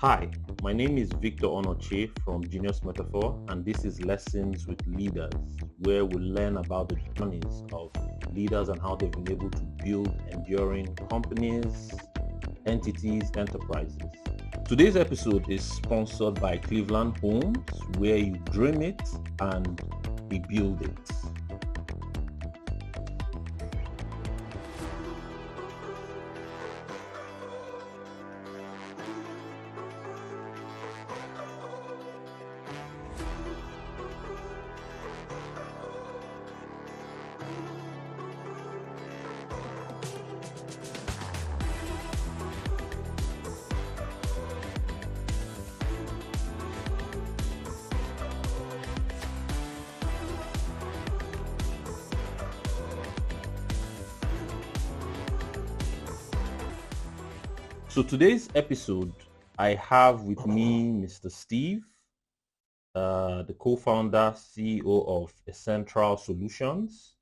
Hi, my name is Victor Onochie from Genius Metaphor, and this is Lessons with Leaders, where we learn about the journeys of leaders and how they've been able to build enduring companies, entities, enterprises. Today's episode is sponsored by Cleveland Homes, where you dream it and we build it. So today's episode, I have with me Mr. Steve, the co-founder, CEO of Encentral Solutions.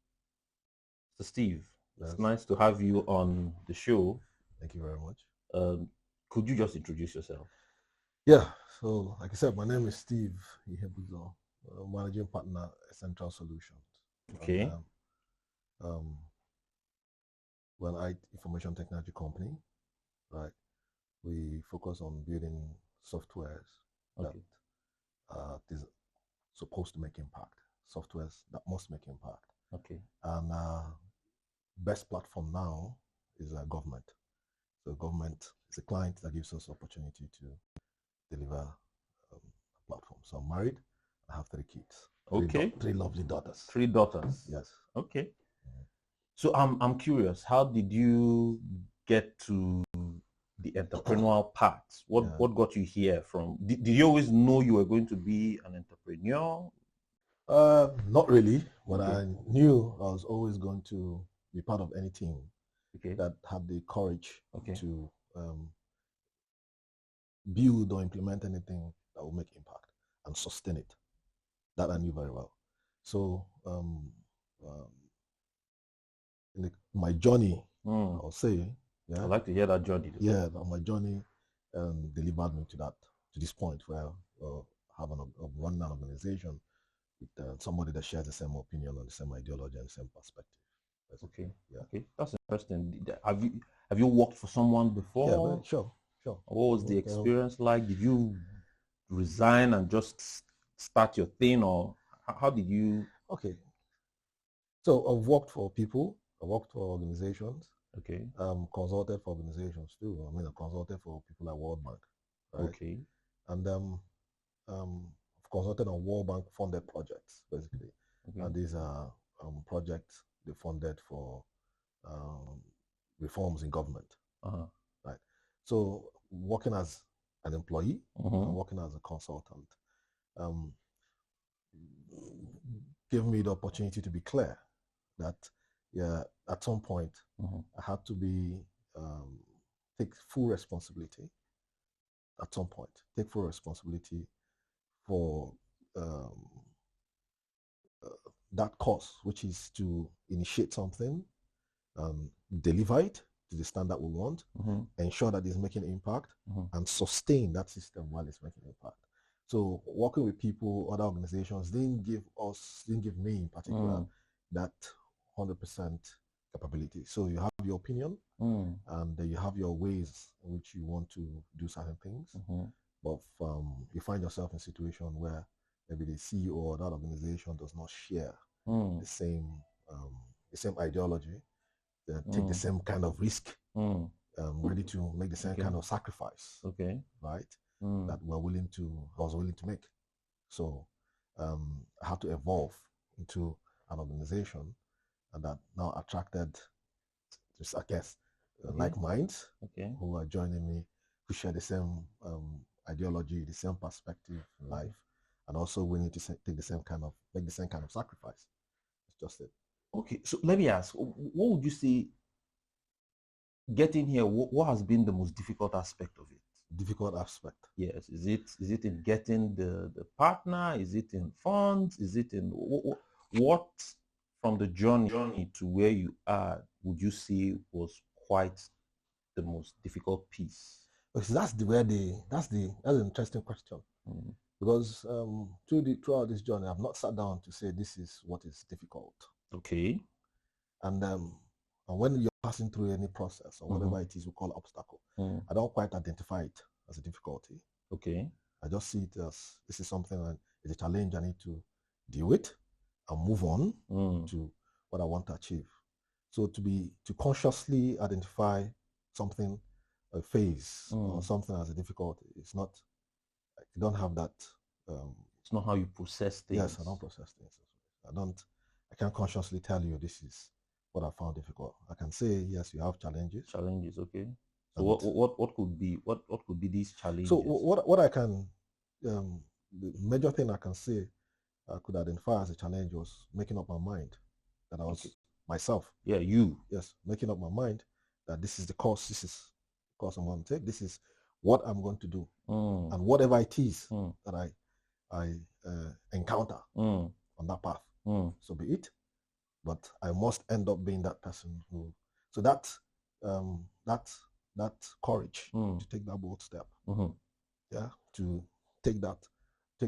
Mr. Steve, Yes. it's nice to have you on the show. Thank you very much. Could you just introduce yourself? Yeah, so like I said, my name is Steve Ihebuzor, managing partner at Encentral Solutions. Okay. And, we're an information technology company, right? We focus on building softwares that is supposed to make impact, softwares that must make impact. Okay. And best platform now is government. So government is a client that gives us opportunity to deliver a platform. So I'm married. I have 3 kids. Okay. Three lovely daughters. 3 daughters. Yes. Okay. So I'm curious, how did you get to the entrepreneurial part? What got you here from? Did you always know you were going to be an entrepreneur? Not really, but Okay. I knew I was always going to be part of any team Okay. that had the courage Okay. to build or implement anything that will make impact and sustain it. That I knew very well. So in my journey, I'll say, yeah, I'd like to hear that journey. yeah, my journey delivered me to this point where have running an organization with somebody that shares the same opinion and the same ideology and the same perspective. Basically. Okay. Yeah. Okay. That's interesting. Have you worked for someone before? Yeah, very, sure. What was the experience like? Did you resign and just start your thing, or how did you? Okay. So I've worked for people. I worked for organizations. Okay. Consulted for organizations too. I mean, I consulted for people like World Bank. Right? Okay. And I've consulted on World Bank funded projects basically. Okay. And these are projects they funded for reforms in government. Right. So working as an employee and working as a consultant gave me the opportunity to be clear that at some point I had to be take full responsibility. At some point, take full responsibility for that course, which is to initiate something, deliver it to the standard we want, ensure that it's making impact, and sustain that system while it's making impact. So working with people, other organizations didn't give me in particular that 100% capability. So you have your opinion and you have your ways in which you want to do certain things. But you find yourself in a situation where maybe the CEO or that organization does not share the same ideology, take the same kind of risk, ready to make the same kind of sacrifice, right? That I was willing to make. So I had to evolve into an organization, and that now attracted, I guess, like minds who are joining me, who share the same ideology, the same perspective in life, and also willing to make the same kind of sacrifice. It's just it. Okay, so let me ask, what would you say getting here, what has been the most difficult aspect of it? Difficult aspect? Yes. Is it in getting the partner? Is it in funds? Is it in what from the journey to where you are would you say was quite the most difficult piece? Because that's an interesting question. Because throughout this journey, I've not sat down to say this is what is difficult. Okay. And when you're passing through any process or whatever it is we call obstacle, I don't quite identify it as a difficulty. Okay. I just see it as this is something that is a challenge I need to deal with and move on to what I want to achieve. So to consciously identify something, a phase or something as a difficulty, it's not, you don't have that. It's not how you process things. Yes, I don't process things. I can't consciously tell you this is what I found difficult. I can say, yes, you have challenges. Challenges, okay. So what could be these challenges? So what I can, the major thing I can say I could identify as a challenge was making up my mind that I was myself. Yeah, you. Yes, making up my mind that this is the course, this is the course I'm going to take, this is what I'm going to do, and whatever it is that I encounter on that path, so be it. But I must end up being that person who. So that courage to take that bold step, yeah, to take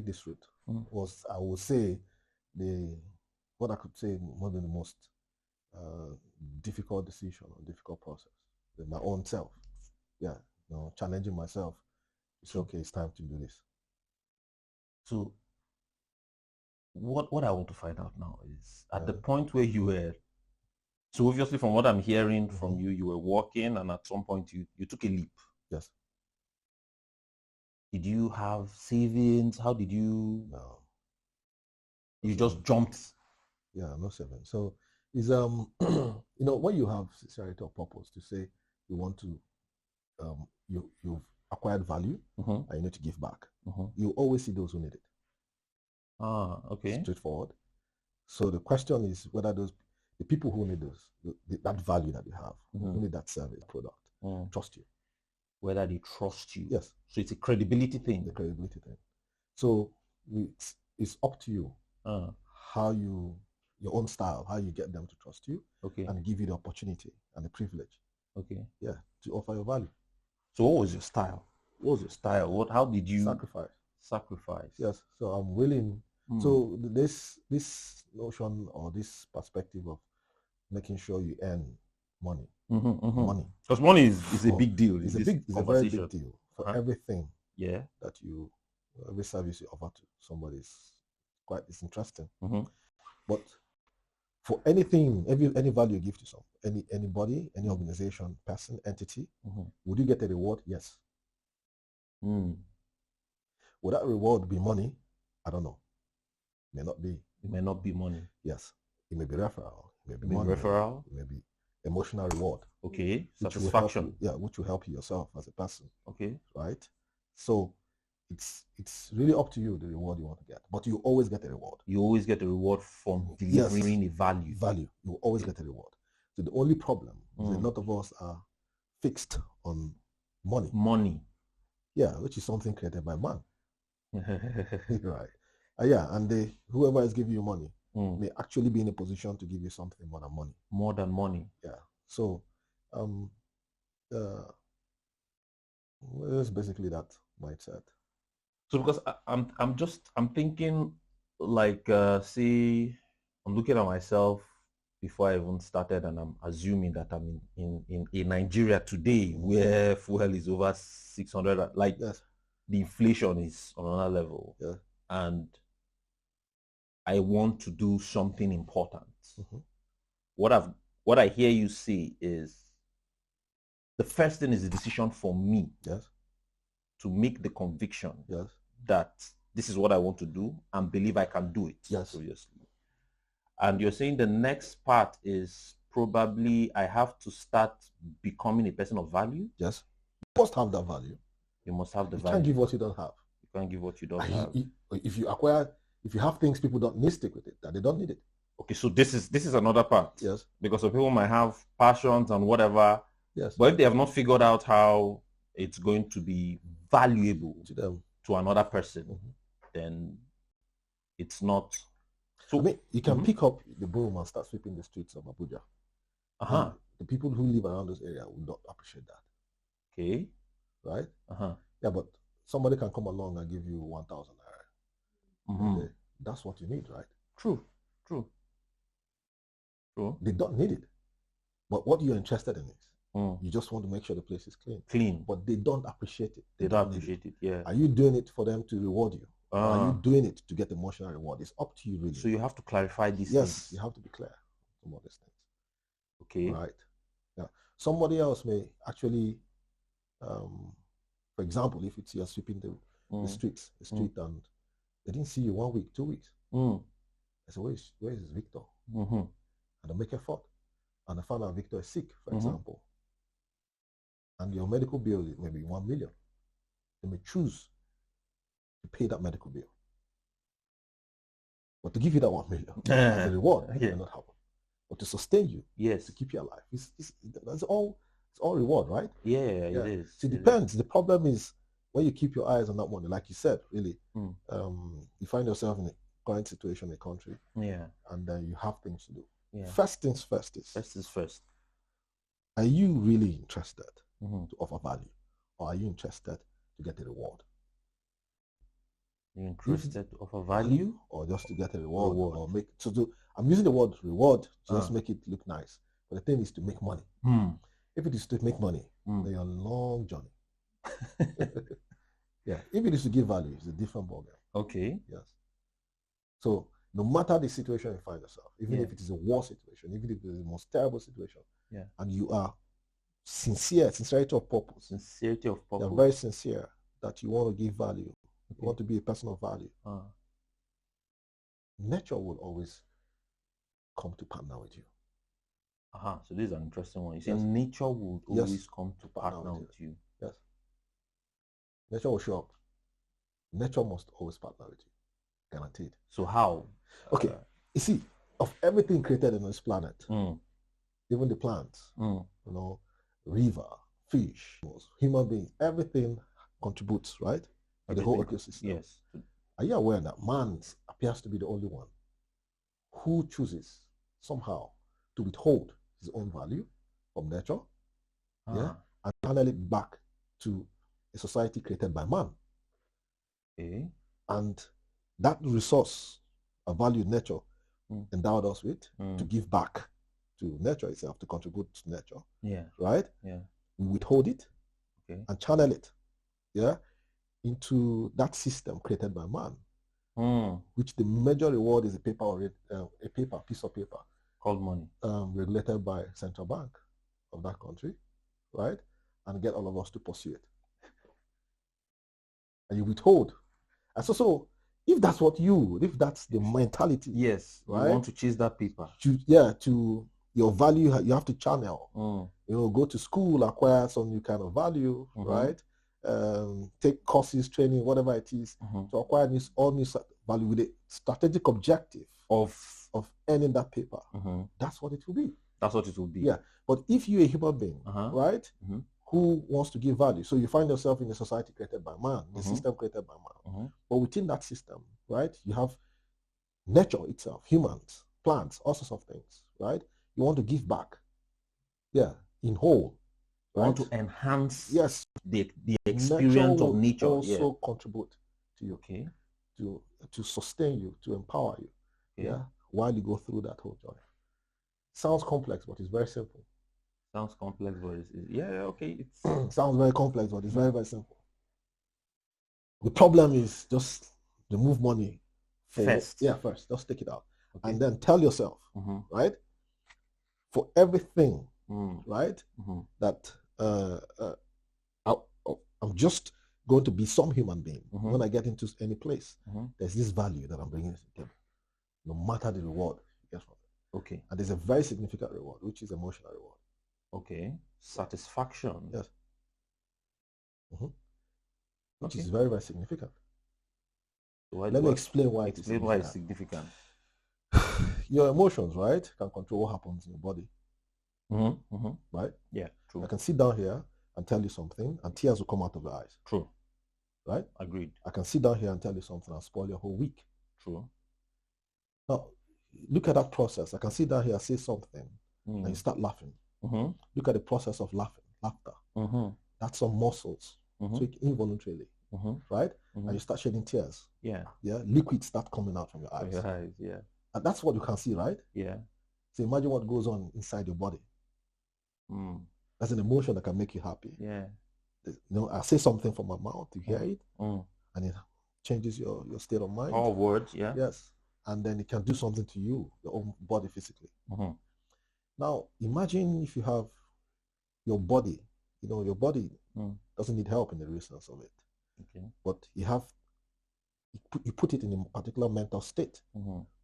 this route was, I would say, what I could say more than the most difficult decision or difficult process in my own self. Yeah, challenging myself to say, okay, it's time to do this. So what I want to find out now is at the point where you were, so obviously from what I'm hearing from you, you were walking and at some point you took a leap. Yes. Did you have savings? How did you? No. You just jumped. Yeah, no savings. So it's when you have sincerity of purpose to say you want to, you've acquired value and you need to give back. You always see those who need it. Ah, okay. Straightforward. So the question is whether the people who need that value that you have, who need that service, product, trust you. Whether they trust you. Yes. So it's a credibility thing. The credibility thing. So it's up to you how your own style, how you get them to trust you, and give you the opportunity and the privilege. Okay. Yeah, to offer your value. So what was your style? How did you sacrifice? Yes. So I'm willing. So this notion or this perspective of making sure you earn money. Money. Because money is a big deal. It's a very big deal for everything. Yeah. That every service you offer to somebody it's interesting. But for anything, any value you give to anybody, any organization, person, entity, would you get a reward? Yes. Would that reward be money? I don't know. It may not be. It may not be money. Yes. It may be referral. It may be money. Referral. It may be emotional reward. Okay. Satisfaction. Which will help you yourself as a person. Okay. Right? So it's really up to you the reward you want to get. But you always get a reward. You always get a reward from delivering a value. You always get a reward. So the only problem is that a lot of us are fixed on money. Money. Yeah, which is something created by man. Right. Yeah, and whoever is giving you money may actually be in a position to give you something more than money. More than money. Yeah. So it's basically that mindset. So because I'm thinking like say I'm looking at myself before I even started, and I'm assuming that I'm in Nigeria today where fuel is over 600, like the inflation is on another level. Yeah. And I want to do something important. What I hear you say is the first thing is the decision for me. Yes. To make the conviction. Yes. That this is what I want to do and believe I can do it. Yes. Obviously. And you're saying the next part is probably I have to start becoming a person of value. Yes. You must have that value. You must have the value. You can't give what you don't have. You can't give what you don't have. If you have things people don't need, stick with it. That they don't need it. Okay, so this is another part. Yes. Because some people might have passions and whatever. Yes. But if they have not figured out how it's going to be valuable to them, to another person, then it's not. So I mean, you can pick up the broom and start sweeping the streets of Abuja. The people who live around this area would not appreciate that. Okay. right? Uh-huh. Yeah, but somebody can come along and give you 1,000 naira. That's what you need, right? True. They don't need it. But what you're interested in is you just want to make sure the place is clean. But they don't appreciate it. They don't appreciate it. Yeah. Are you doing it for them to reward you? Or are you doing it to get emotional reward? It's up to you, really. So you have to clarify these things. Yes, you have to be clear on all these things. Okay. Right. Yeah. Somebody else may actually, for example, if it's you're sweeping the street, and they didn't see you 1 week, 2 weeks. I said, where is Victor? And they make effort. And I found out Victor is sick, for example. And your medical bill is maybe 1 million. They may choose to pay that medical bill. But to give you that 1 million as a reward, it may not happen. But to sustain you, to keep you alive, it's all reward, right? Yeah, it is. So it depends. The problem is when you keep your eyes on that money, like you said, really, you find yourself in a current situation in the country, and then you have things to do. First things first is first. Are you really interested to offer value, or are you interested to get a reward? You're interested to offer value, or just to get a reward. Or make I'm using the word reward to just make it look nice. But the thing is to make money. If it is to make money, then you're on a long journey. Yeah. If it is to give value, it's a different ballgame. Okay. Yes. So no matter the situation you find yourself, even if it is a war situation, even if it is the most terrible situation, and you are sincerity of purpose. You're very sincere that you want to give value. You want to be a person of value. Nature will always come to partner with you. So this is an interesting one. You say nature will always come to partner with you. Yes. Nature will show up. Nature must always partner with you. Guaranteed. So how? Okay. You see, of everything created on this planet, even the plants, river, fish, human beings, everything contributes, right? To the whole ecosystem. Yes. Are you aware that man appears to be the only one who chooses somehow to withhold his own value from nature, and channel it back to a society created by man? And that resource, a value nature endowed us with, to give back to nature itself, to contribute to nature, right? We withhold it and channel it, into that system created by man, which the major reward is a piece of paper called money, regulated by central bank of that country, right? And get all of us to pursue it. And you withhold. And so if that's if that's the mentality, right? You want to chase that paper. To your value, you have to channel. Go to school, acquire some new kind of value, right? Take courses, training, whatever it is, to acquire all new value with a strategic objective of earning that paper. That's what it will be. That's what it will be. Yeah. But if you're a human being, right, who wants to give value, so you find yourself in a society created by man, the system created by man. But within that system, right, you have nature itself, humans, plants, all sorts of things, right? You want to give back, in whole. Right? Want to enhance the experience of nature. Also contribute to you, to sustain you, to empower you, while you go through that whole journey. Sounds complex, but it's very simple. Sounds complex, but it sounds very complex, but it's very, very simple. The problem is just remove money first. First. Just take it out. And then tell yourself, right, for everything, right, that I'm just going to be some human being. When I get into any place, there's this value that I'm bringing to the table, no matter the reward you get from it. And there's a very significant reward, which is emotional reward. Satisfaction. Yes. Which is very, very significant. So let me explain why it's significant. Your emotions, right, can control what happens in your body. Right? Yeah, true. I can sit down here and tell you something, and tears will come out of your eyes. True. Right? Agreed. I can sit down here and tell you something and spoil your whole week. True. Now, look at that process. I can sit down here and say something, and you start laughing. Look at the process of laughter. That's some muscles, so involuntarily, right? And you start shedding tears. Yeah. Liquids start coming out from your eyes. Your eyes, yeah. And that's what you can see, right? Yeah. So imagine what goes on inside your body. That's an emotion that can make you happy. Yeah. You know, I say something from my mouth, you hear it, and it changes your state of mind. All words, yeah. Yes. And then it can do something to you, your own body physically. Now, imagine if you have your body, you know, your body doesn't need help in the real sense of it. Okay. But you put it in a particular mental state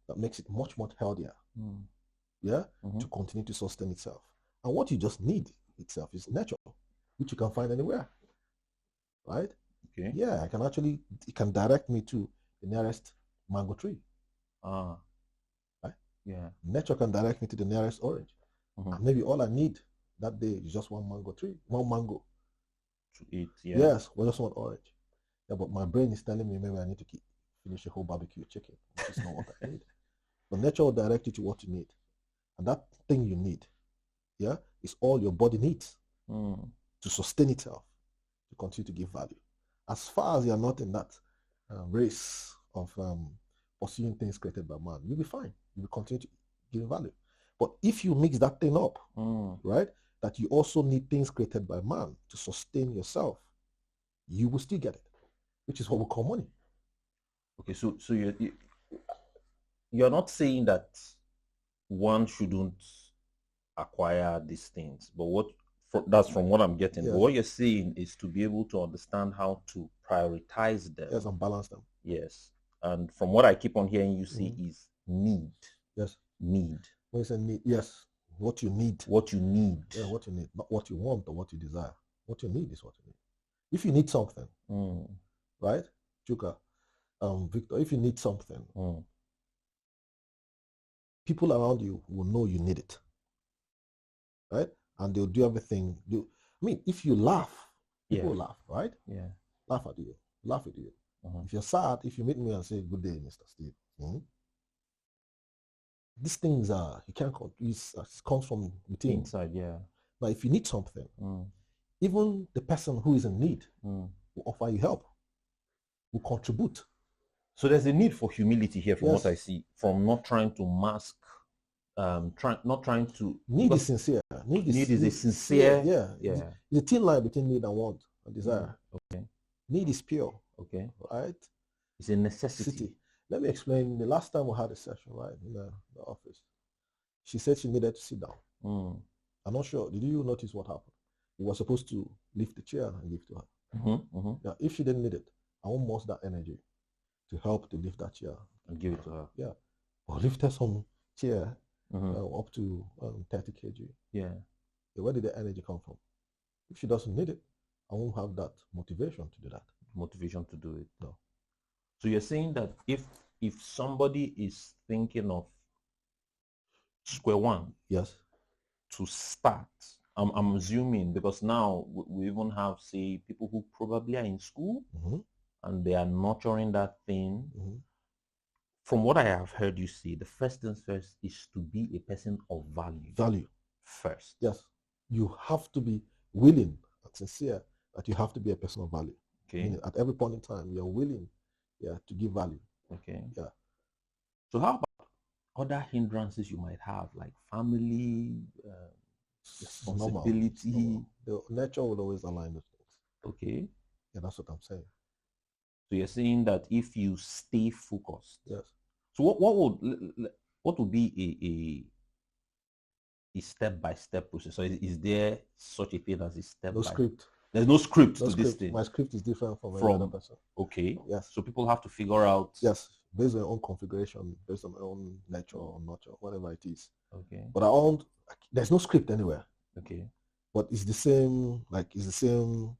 that makes it much, much healthier. To continue to sustain itself. And what you just need itself is nature, which you can find anywhere. Right? Okay. Yeah, it can direct me to the nearest mango tree. Right? Yeah. Nature can direct me to the nearest orange. And maybe all I need that day is just one mango to eat. Yeah. Yes, well, just one orange. Yeah, but my brain is telling me maybe I need to finish a whole barbecue chicken, which is not what I need. But nature will direct you to what you need. And that thing you need, is all your body needs to sustain itself, to continue to give value. As far as you're not in that race of pursuing things created by man, you'll be fine. You'll continue to give value. But if you mix that thing up, right, that you also need things created by man to sustain yourself, you will still get it, which is what we call money. Okay, so you're not saying that one shouldn't acquire these things, but that's from what I'm getting. But what you're saying is to be able to understand how to prioritize them. Yes, and balance them. Yes. And from what I keep on hearing you say is need. Yes. Need. When you say need, yes. What you need. What you need. Yeah, what you need. Not what you want or what you desire. What you need is what you need. If you need something, right, Chuka, Victor, if you need something, people around you will know you need it, right? And they'll do everything. If you laugh, people will laugh, right? Yeah. Laugh at you. Laugh at you. If you're sad, if you meet me and say, "Good day, Mr. Steve," these things you can't. It comes from within. Inside, yeah. But if you need something, even the person who is in need will offer you help, will contribute. So there's a need for humility here, from what I see, from not trying to mask, not trying to. Need is sincere. Need is a sincere. Yeah. It's a thin line between need and want and desire. Okay. Need is pure. Okay. Right. It's a necessity. Let me explain. The last time we had a session, right, in the office, she said she needed to sit down. I'm not sure. Did you notice what happened? We were supposed to lift the chair and give to her. Now, if she didn't need it, I won't muster that energy to help to lift that chair and give it to her. Yeah. Or lift her some chair up to 30 kg. Yeah. Where did the energy come from? If she doesn't need it, I won't have that motivation to do that. Motivation to do it. No. So you're saying that if somebody is thinking of square one, yes, to start, I'm assuming, because now we even have, say, people who probably are in school and they are nurturing that thing. From what I have heard you say, the first things first is to be a person of value. Value. First. Yes. You have to be willing and sincere that you have to be a person of value. Okay. Meaning at every point in time, you're willing to give value. Okay. Yeah. So how about other hindrances you might have, like family, responsibility? Normal. The nature will always align those things. Okay. Yeah, that's what I'm saying. So you're saying that if you stay focused. Yes. So what would be a step-by-step process? So is there such a thing as a step? No script. There's no script to this thing. My script is different from any other person. Okay. Yes. So people have to figure out. Yes. Based on their own configuration, based on their own nature or nurture, whatever it is. Okay. But there's no script anywhere. Okay. But it's the same, it's the same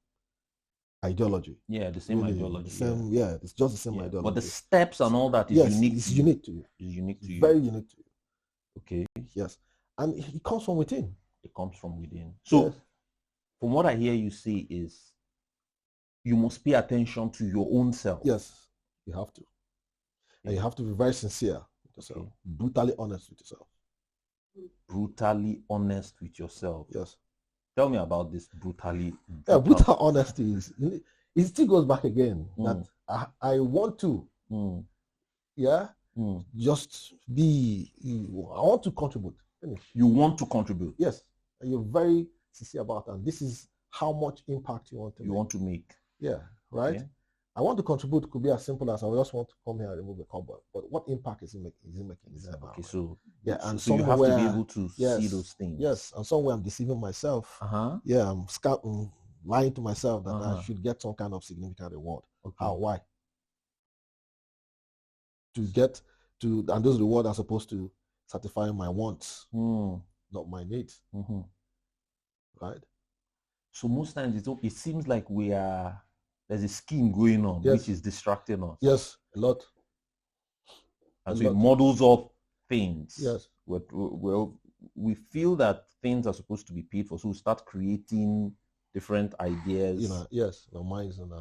ideology. Yeah, the same ideology. It's just the same ideology. But the steps and all that is unique. It's unique to you. It's unique to you. Very unique to you. Okay. Yes. And it comes from within. It comes from within. So from what I hear you say is you must pay attention to your own self. Yes, you have to. And you have to be very sincere with yourself. Brutally honest with yourself. Brutally honest with yourself. Yes. Tell me about this brutally. Yeah, brutal honesty is, it still goes back again that I want to, just be, I want to contribute. Finish. You want to contribute? Yes. And you're very sincere about that. This is how much impact you want to make. Yeah, right? Yeah. I want to contribute could be as simple as I just want to come here and remove a cupboard. But what impact is it making? Okay, so yeah, and so you have to be able to see those things. Yes, and somewhere I'm deceiving myself. Yeah, I'm lying to myself that I should get some kind of significant reward. Okay. How? Why? To get to, and those rewards are supposed to satisfy my wants, not my needs. Right? So most times it seems like there's a scheme going on, which is distracting us. Yes, a lot. And so it models up things. Yes. Well, we feel that things are supposed to be paid for, so we start creating different ideas. Our minds and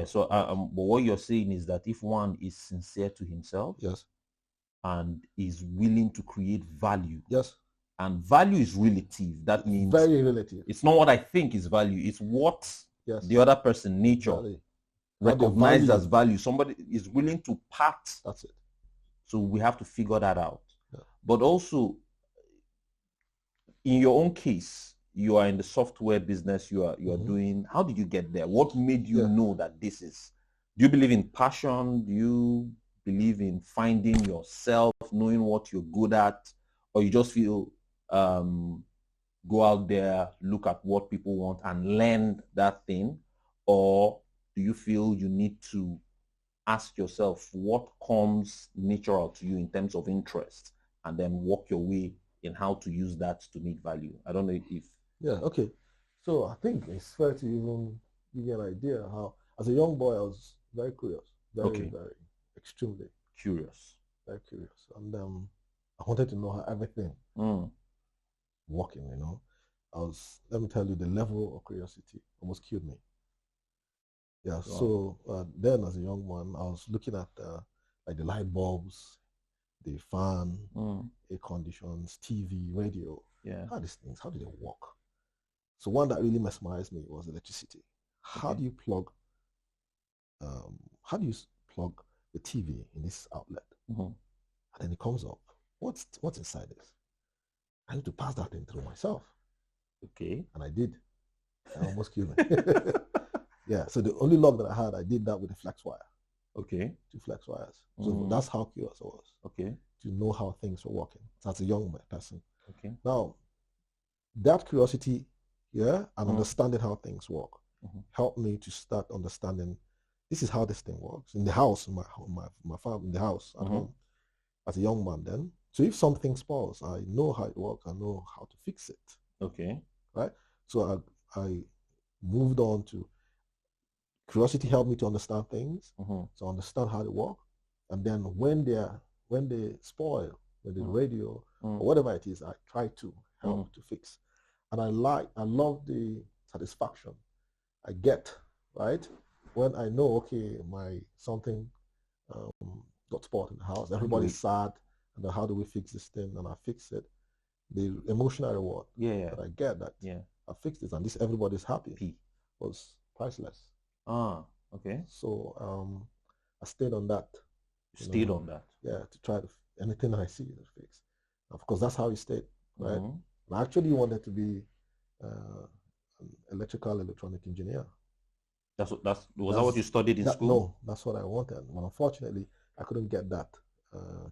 so but what you're saying is that if one is sincere to himself, and is willing to create value, and value is relative. That means very relative. It's not what I think is value. It's what the other person, nature, recognized as value. Somebody is willing to part. That's it. So we have to figure that out. Yeah. But also, in your own case, you are in the software business. You are doing. How did you get there? What made you know that this is? Do you believe in passion? Do you believe in finding yourself, knowing what you're good at, or you just feel go out there, look at what people want and learn that thing? Or do you feel you need to ask yourself what comes natural to you in terms of interest and then work your way in how to use that to make value? I don't know if... Okay. So I think it's fair to even give you an idea how, as a young boy, I was very curious. Very extremely curious. Very curious. And I wanted to know how everything working, let me tell you, the level of curiosity almost killed me. Yeah, so then as a young man, I was looking at like the light bulbs, the fan, air conditions, TV, radio. How these things, how do they work? So one that really mesmerized me was electricity. How do you plug the TV in this outlet? And then it comes up. What's inside this? I need to pass that thing through myself. Okay. And I did. I almost killed me. So the only log that I did that with a flex wire. Okay. 2 flex wires. So that's how curious I was. Okay. To know how things were working. So as a young person. Okay. Now, that curiosity, and understanding how things work, helped me to start understanding this is how this thing works. In the house, in my farm, in the house at home, as a young man then. So if something spoils, I know how it works. I know how to fix it. Okay. Right? So I moved on to curiosity helped me to understand things, to understand how they work. And then when they spoil, when the radio or whatever it is, I try to help to fix. And I love the satisfaction I get, right? When I know, okay, something got spoiled in the house, everybody's sad, and then how do we fix this thing? And I fix it. The emotional reward that I get that I fixed it, and this everybody's happy was priceless. Okay. So I stayed on that. Stayed on that. Yeah, to try to anything I see to fix. Of course, that's how he stayed, right? I actually wanted to be an electrical electronic engineer. Was that what you studied in school? No, that's what I wanted. But unfortunately, I couldn't get that.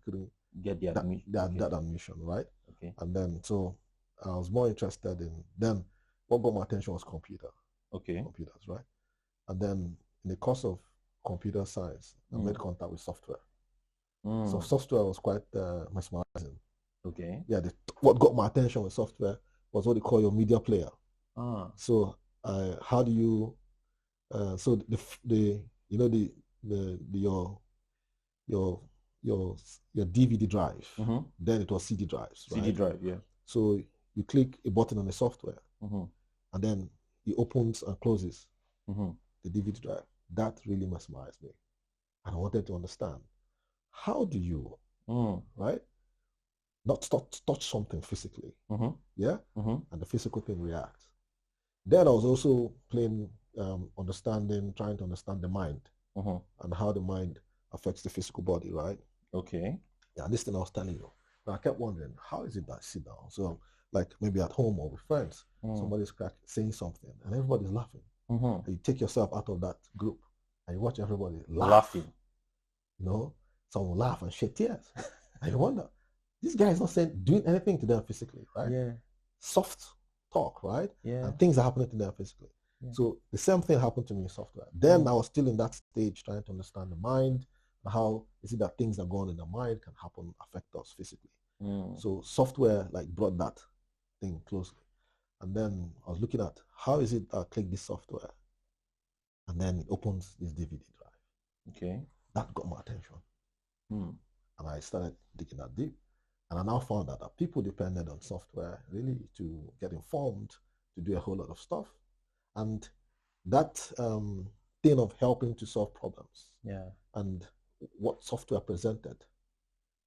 Couldn't get the admission. That admission, right? Okay. And then so I was more interested in. Then what got my attention was computer. Okay. Computers, right? And then in the course of computer science, I made contact with software. So software was quite mesmerizing. Okay. Yeah, what got my attention with software was what they call your media player. So how do you so your DVD drive, then it was CD drives, right? CD drive, yeah. So you click a button on the software, and then it opens and closes the DVD drive. That really mesmerized me, and I wanted to understand how do you, right, not touch something physically, and the physical thing reacts. Then I was also playing, trying to understand the mind Mm-hmm. and how the mind affects the physical body, right? Okay. Yeah, this thing I was telling you. But I kept wondering, how is it that I sit down? So, like maybe at home or with friends, somebody's saying something and everybody's laughing. And you take yourself out of that group and you watch everybody Laughing. You know, some will laugh and shed tears. And you wonder, this guy is not doing anything to them physically, right? Yeah. Soft talk, right? Yeah. And things are happening to them physically. Yeah. So the same thing happened to me in software. Then I was still in that stage trying to understand the mind, how is it that things that go on in the mind can affect us physically. So software like brought that thing closely. And then I was looking at how is it that I click this software and then it opens this DVD drive. Okay. That got my attention. And I started digging that deep. And I now found out that people depended on software really to get informed, to do a whole lot of stuff. And that thing of helping to solve problems and what software presented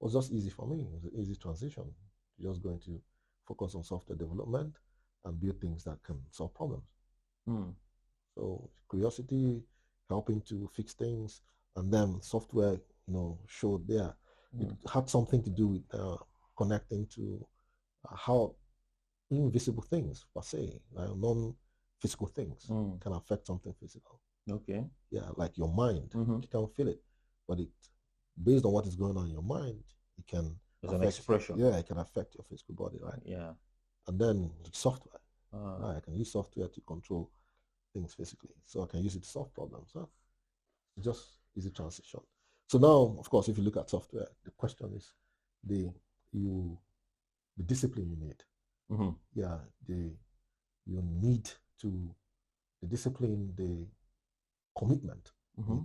was just easy for me. It was an easy transition. Just going to focus on software development and build things that can solve problems. So curiosity, helping to fix things, and then software, showed there. It had something to do with connecting to how invisible things, per se, like non-physical things, can affect something physical. Okay. Yeah, like your mind, you can't feel it, but based on what is going on in your mind, it can There's an expression. Yeah, it can affect your physical body, right? Yeah. And then software. Right, I can use software to control things physically, so I can use it to solve problems. Huh? Just easy transition. So now, of course, if you look at software, the question is the discipline you need. Yeah, you need the discipline, the commitment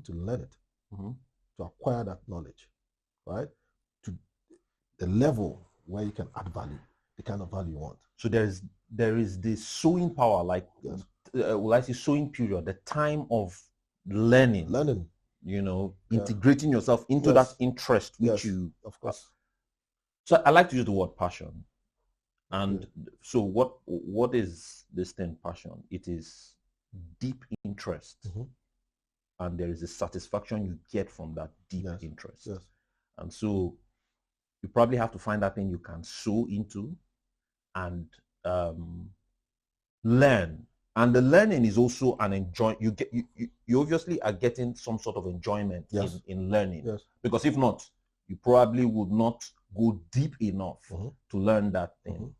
to learn it, to acquire that knowledge, right? To the level where you can add value, the kind of value you want. So there is this sowing power, like Yes. Well, I say sowing period, the time of learning, integrating yourself into that interest which you, of course. So I like to use the word passion. And so what is this thing, passion? It is deep interest. And there is a satisfaction you get from that deep interest. And so you probably have to find that thing you can sow into and learn. And the learning is also an enjoy. You obviously are getting some sort of enjoyment in learning. Because if not, you probably would not go deep enough to learn that thing.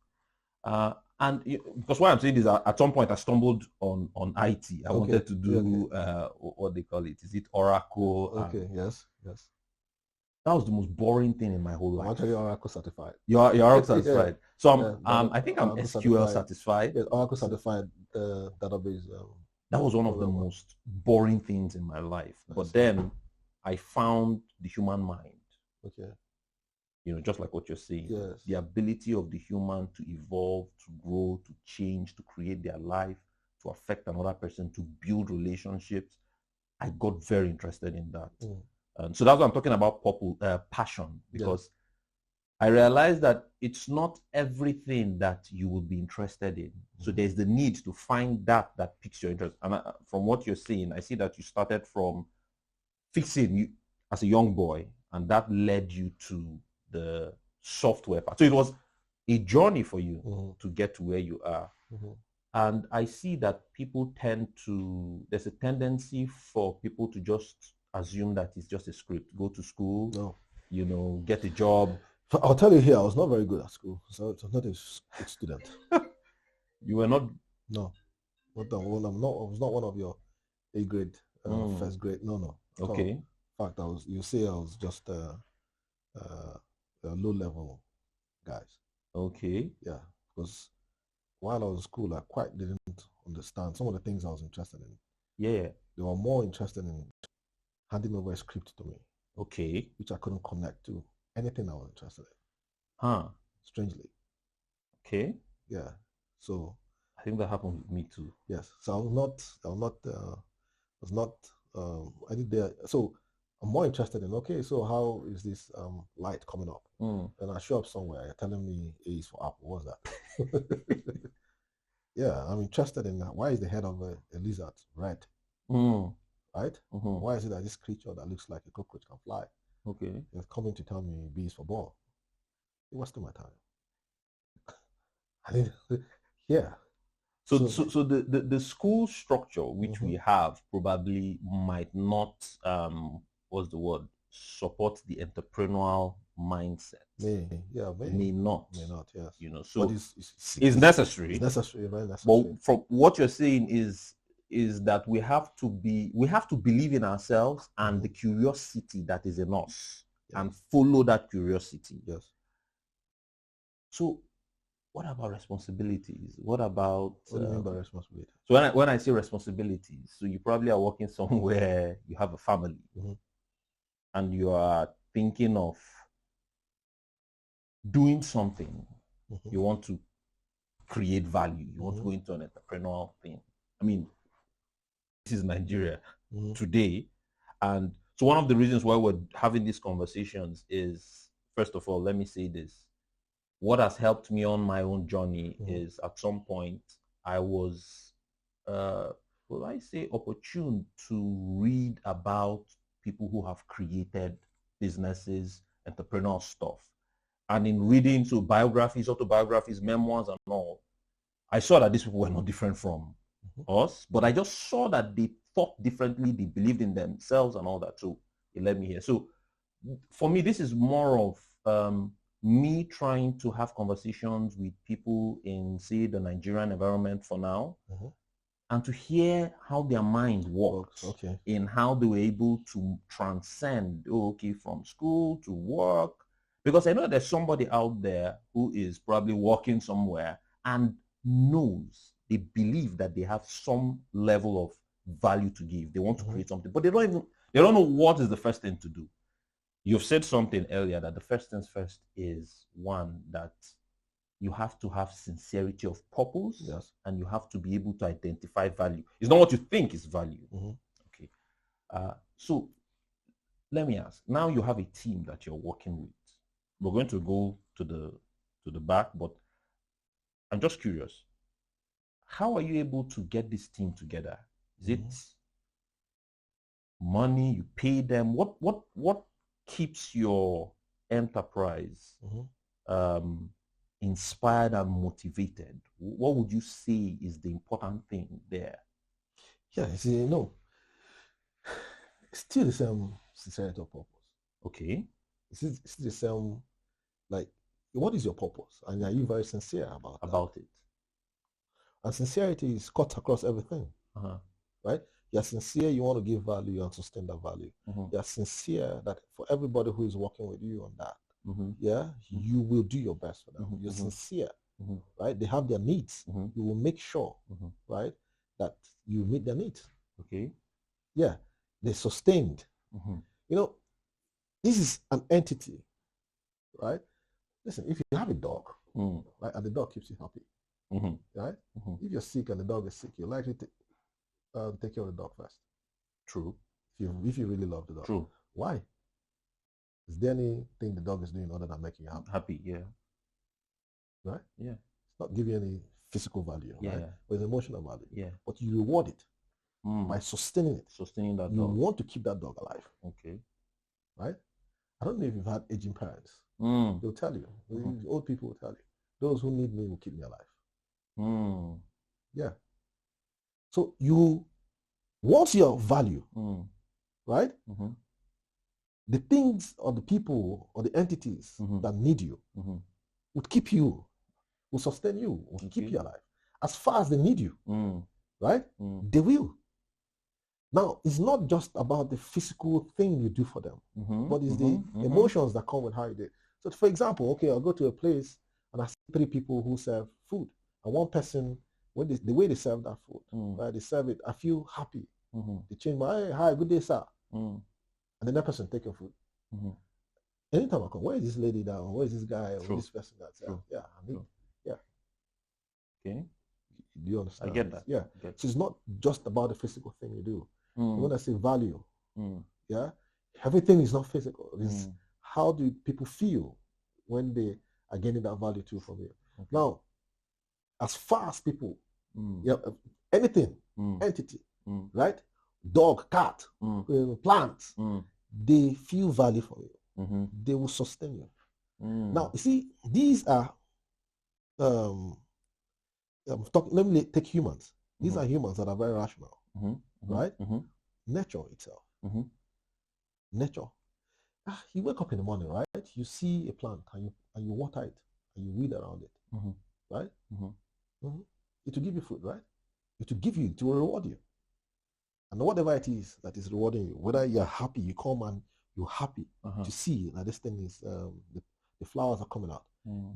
Because what I'm saying is at some point I stumbled on IT. I wanted to do what they call it. Is it Oracle? Okay. Yes. That was the most boring thing in my whole life. I'm actually Oracle certified. You're Oracle certified. So I think I'm SQL satisfied. Yes, Oracle certified database. That was one of the most boring things in my life. But then I found the human mind. Okay. Just like what you're saying. Yes. The ability of the human to evolve, to grow, to change, to create their life, to affect another person, to build relationships. I got very interested in that. And so that's what I'm talking about, passion, because I realized that it's not everything that you will be interested in. So there's the need to find that piques your interest. And from what you're saying, I see that you started from fixing you as a young boy, and that led you to the software part. So it was a journey for you to get to where you are. And I see that there's a tendency for people to just assume that it's just a script. Go to school, get a job. I'll tell you here, I was not very good at school. So I was not a good student. You were not? No. I was not one of your A grade, first grade. No. Okay. In fact, I was just low level guys. Okay. Yeah. Because while I was in school, I quite didn't understand some of the things I was interested in. Yeah. They were more interested in handing over a script to me. Okay. Which I couldn't connect to anything I was interested in. Huh. Strangely. Okay. Yeah. So I think that happened with me too. Yes. So I did there. So I'm more interested in, okay, so how is this light coming up? And I show up somewhere, you're telling me A is for apple. What's that? Yeah, I'm interested in that. Why is the head of a lizard red? Mm. Right? Mm-hmm. Why is it that this creature that looks like a cockroach can fly? Okay. It's coming to tell me B is for ball. It wasted my time. I didn't, yeah. So the school structure which mm-hmm. we have probably might not what's the word, support the entrepreneurial mindset. May not. May not, yes. You know, But so it's it's it's necessary. necessary, very But necessary. from what you're saying is that we have to believe in ourselves and the curiosity that is in us, and follow that curiosity. Yes. So what about responsibilities? What about What do you mean by responsibility? so when I say responsibilities, so you probably are working somewhere, you have a family, and you are thinking of doing something. You want to create value. You want to go into an entrepreneurial thing. I mean, this is Nigeria today. And so one of the reasons why we're having these conversations is, first of all, let me say this. What has helped me on my own journey is at some point I was, will I say, opportune to read about people who have created businesses, entrepreneurial stuff. And in reading, so biographies, autobiographies, memoirs, and all, I saw that these people were not different from us, but I just saw that they thought differently, they believed in themselves and all that. So it led me here. So for me, this is more of me trying to have conversations with people in, say, the Nigerian environment for now, and to hear how their mind works, in how they were able to transcend, from school to work. Because I know there's somebody out there who is probably working somewhere and knows, they believe that they have some level of value to give. They want to create something, but they don't know what is the first thing to do. You've said something earlier that the first things first is, one, that you have to have sincerity of purpose, and you have to be able to identify value. It's not what you think is value. Okay. So let me ask. Now you have a team that you're working with. We're going to go to the back, but I'm just curious. How are you able to get this team together? Is it money you pay them? What keeps your enterprise inspired and motivated? What would you say is the important thing there? Yeah, you see, no, it's still the same sincerity of purpose. Okay. It's the same, like, what is your purpose? And are you very sincere about it? And sincerity is cut across everything, right? You're sincere, you want to give value and sustain that value. You're sincere that for everybody who is working with you on that, you will do your best for them. You're sincere, right? They have their needs. You will make sure, right, that you meet their needs. Okay. Yeah, they're sustained. You know, this is an entity, right? Listen, if you have a dog, right, and the dog keeps you happy, right? If you're sick and the dog is sick, you're likely to take care of the dog first. True. If you really love the dog. True. Why? Is there anything the dog is doing other than making you happy? Happy, yeah. Right? Yeah. It's not giving you any physical value, right? But it's emotional value. Yeah. But you reward it by sustaining it. Sustaining that you dog. You want to keep that dog alive. Okay. Right? I don't know if you've had aging parents. They'll tell you. Old people will tell you. Those who need me will keep me alive. Yeah. So once your value, right? The things or the people or the entities that need you would keep you, will sustain you, will keep you alive. As far as they need you, right? They will. Now, it's not just about the physical thing you do for them, but it's the emotions that come with how you do it. So, for example, okay, I'll go to a place and I see 3 people who serve food, and one person, when the way they serve that food, right, they serve it, I feel happy. They change my, hey, hi, good day, sir. And then that person take your food. Anytime I come, where is this lady down? Where is this guy? Or this person that's yeah, I mean, yeah. Okay. Do you understand? I get that. Yeah. So it's not just about the physical thing you do. When I say value, yeah, everything is not physical. It's how do people feel when they are getting that value too from you. Okay. Now, as far as people Yeah, anything, entity, right? Dog, cat, plants, they feel value from you. They will sustain you. Now, you see, these are let me take humans. These are humans that are very rational, right? Nature itself. Nature. You wake up in the morning, right? You see a plant and you water it and you weed around it, right? It will give you food, right? It will reward you. And whatever it is that is rewarding you, whether you're happy, you come and you're happy to see that this thing is, the flowers are coming out.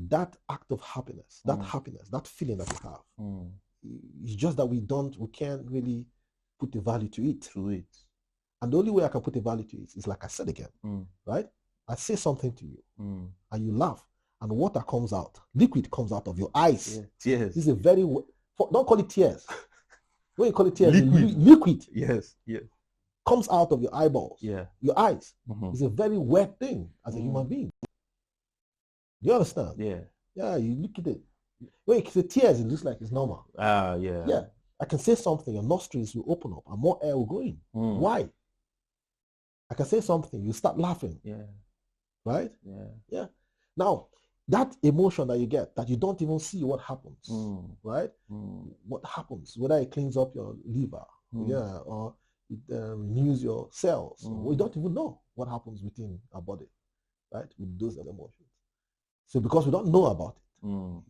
That act of happiness, that feeling that you have, it's just that we can't really put a value to it. And the only way I can put a value to it is, like I said again, right? I say something to you and you laugh and water comes out, liquid comes out of your eyes. Yeah. Tears. This is a very, don't call it tears. When you call it tears, liquid. Yes. Comes out of your eyeballs, your eyes. It's a very wet thing as a human being. Do you understand? Yeah, you look at it. When you say tears, it looks like it's normal. Yeah. I can say something, your nostrils will open up and more air will go in. Why? I can say something, you start laughing. Right? Yeah. Now, that emotion that you get, that you don't even see what happens, right? What happens, whether it cleans up your liver, or it renews your cells. We don't even know what happens within our body, right? With those emotions. So because we don't know about it,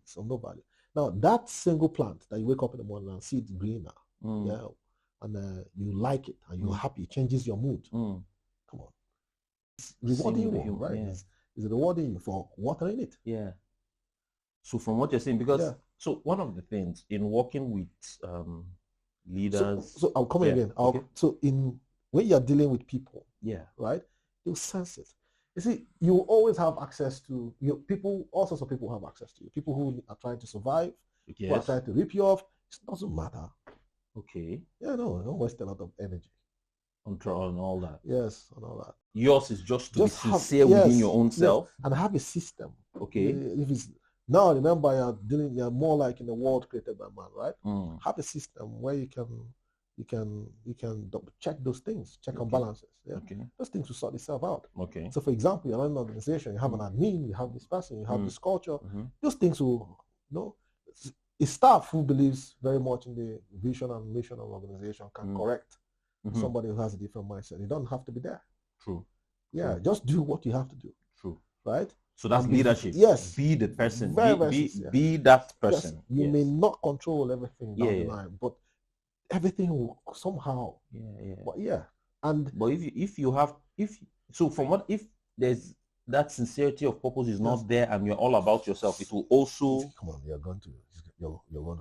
it's of no value. Now, that single plant that you wake up in the morning and see it greener, and you like it and you're happy, it changes your mood. Come on. It's rewarding you, right? It's rewarding you for watering it. So from what you're saying, because so one of the things in working with leaders. So I'll come again. So when you're dealing with people, right, you'll sense it. You see, you always have access to your people. All sorts of people have access to you. People who are trying to survive, who are trying to rip you off. It doesn't matter. Don't waste a lot of energy on all that. Yes, on all that. Yours is just to be sincere within your own self, and have a system. If it's now, remember, you're more like in a world created by man, right? Have a system where you can check those things, check on balances. Those things will sort itself out. So, for example, you're in an organization, you have an admin, you have this person, you have this culture. Those things will, a staff who believes very much in the vision and mission of an organization can correct somebody who has a different mindset. You don't have to be there. Just do what you have to do. Right? So that's leadership. Be the person. Be that person. You may not control everything down the line, but everything will somehow. But if there's that sincerity of purpose is not there and you're all about yourself, it will also come on. You're going to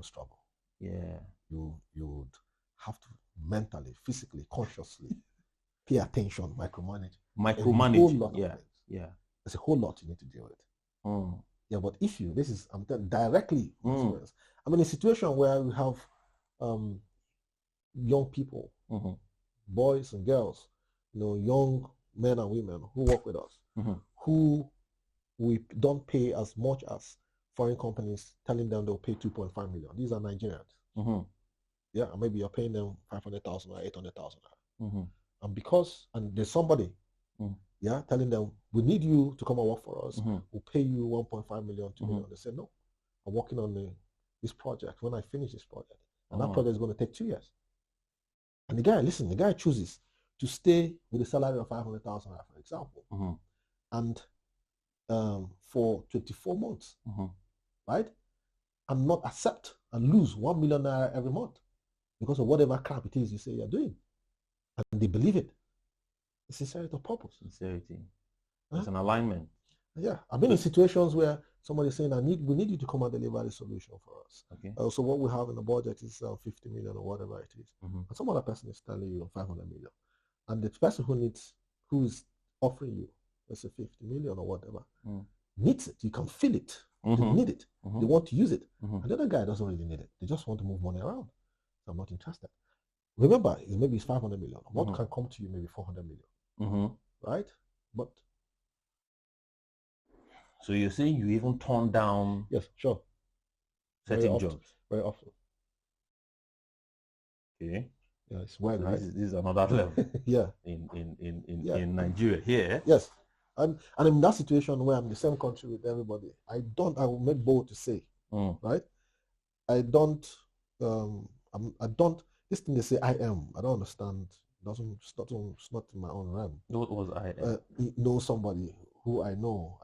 struggle. You would have to mentally, physically, consciously pay attention, micromanage. A whole lot of things. There's a whole lot you need to deal with. But if I'm telling directly experience. I'm in a situation where we have young people, boys and girls, young men and women who work with us, who we don't pay as much as foreign companies telling them they'll pay 2.5 million. These are Nigerians. And maybe you're paying them 500,000 or 800,000. And there's somebody telling them, we need you to come and work for us. We'll pay you 1.5 million, 2 million. They say, no, I'm working on this project. When I finish this project, and that project is going to take 2 years. And the guy chooses to stay with a salary of 500,000, for example, and for 24 months, right? And not accept and lose 1 million naira every month because of whatever crap it is you say you're doing. And they believe it. It's sincerity of purpose. Sincerity. It's an alignment. I've been in situations where somebody's saying, we need you to come and deliver the solution for us. So what we have in the budget is 50 million or whatever it is. And some other person is telling you 500 million. And the person who is offering you, let's say 50 million or whatever, needs it. You can feel it. They need it. They want to use it. And the other guy doesn't really need it. They just want to move money around. So I'm not interested. Remember, maybe it's 500 million. What can come to you? Maybe 400 million. Right? But so you're saying you even turn down certain jobs? Very often. Okay. Yeah, it's weird, So right? this is another level Yeah. in Nigeria here. Yes. And in that situation where I'm in the same country with everybody, I will make bold to say, right? I don't, I don't, this thing they say I don't understand. It's not in my own realm. What was I am? Know somebody who I know.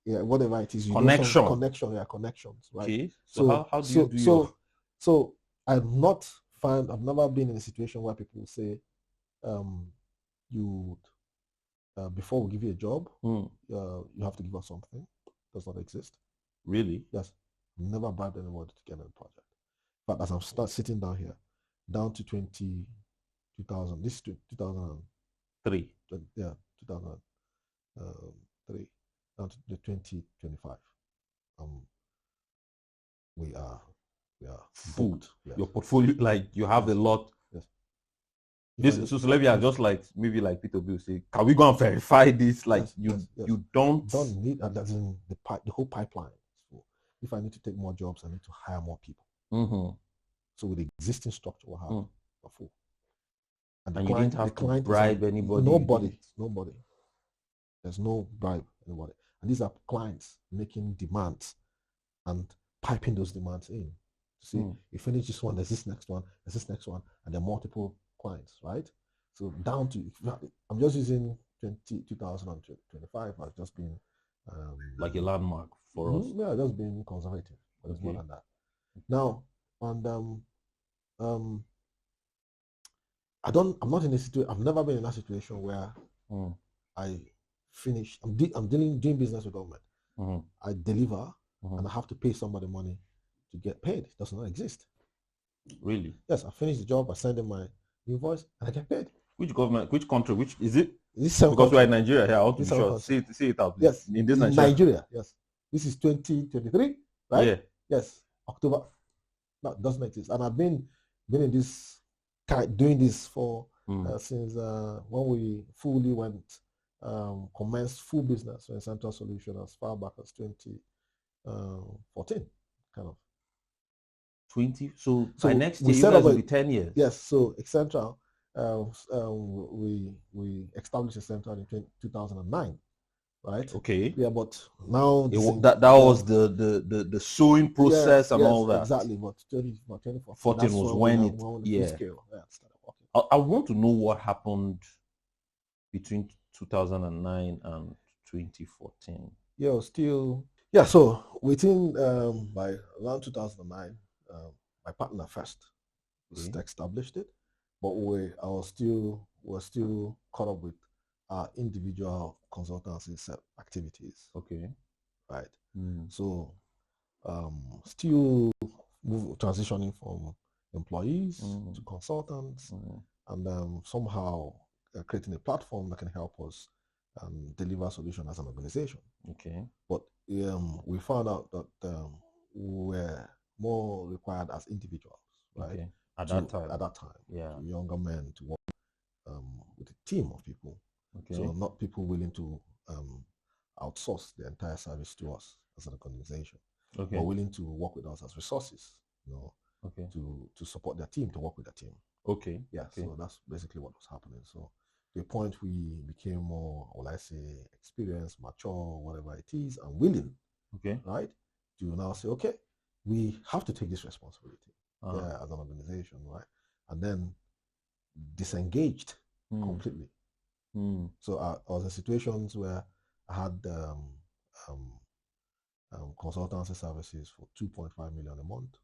Whatever it is, you Connection. know, connection, connections, right? Okay. So how do you do your... So I've never been in a situation where people say, before we give you a job, you have to give us something. Does not exist. Really? Yes. Never bribed anybody to get a project. But as I'm sitting down here, down to 2000, this is 2003. Yeah, 2003, down to the 2025. We are full. Yes. Your portfolio, like you have a lot. Yes. So let me just like maybe like Peter will say, can we go and verify this? Like you don't need that's in the whole pipeline. So if I need to take more jobs, I need to hire more people. So with the existing structure we have, we're full. And you didn't have to bribe anybody. Nobody. There's no bribe anybody. And these are clients making demands and piping those demands in. See, you finish this one, there's this next one, and there are multiple clients, right? So down to, I'm just using 2025 as just being like a landmark for us. Yeah, just being conservative, but it's more than that. Now, and I'm not in a situation. I've never been in a situation where I finish. I'm doing business with government. I deliver, and I have to pay somebody money to get paid. It does not exist. Really? Yes, I finish the job. I send them my invoice, and I get paid. Which government? Which country? Which is it? Because we're in Nigeria here. I want to be sure. Say it out. Yes, in this Nigeria. Yes, this is 2023, right? Yeah. Yes, October. No, it doesn't exist. And I've been in this doing this for since when we fully commenced full business in Encentral Solution as far back as 2014, kind of. 20. So by next year, you guys will be 10 years. Yes. So Encentral, we established Encentral in 2009. Right. Okay. Yeah, but now that was the sowing process and all that. Exactly. But 2014 was when it. Yeah. I want to know what happened between 2009 and 2014. Yeah, still. Yeah. So within by around 2009, my partner first established it, but we're still caught up with our individual consultancy activities. Okay. Right. So still transitioning from employees to consultants, and somehow creating a platform that can help us deliver solutions as an organization. Okay. But we found out that we were more required as individuals, right? Okay. At that time, yeah, to younger men to work with a team of people. Okay. So not people willing to outsource the entire service to us as an organization, but willing to work with us as resources, to support their team, to work with their team. Okay. Yeah. Okay. So that's basically what was happening. So to a point we became more, experienced, mature, whatever it is, and willing. Okay. Right. To now say, okay, we have to take this responsibility. As an organization, right? And then disengaged completely. So I was in situations where I had consultancy services for 2.5 million a month,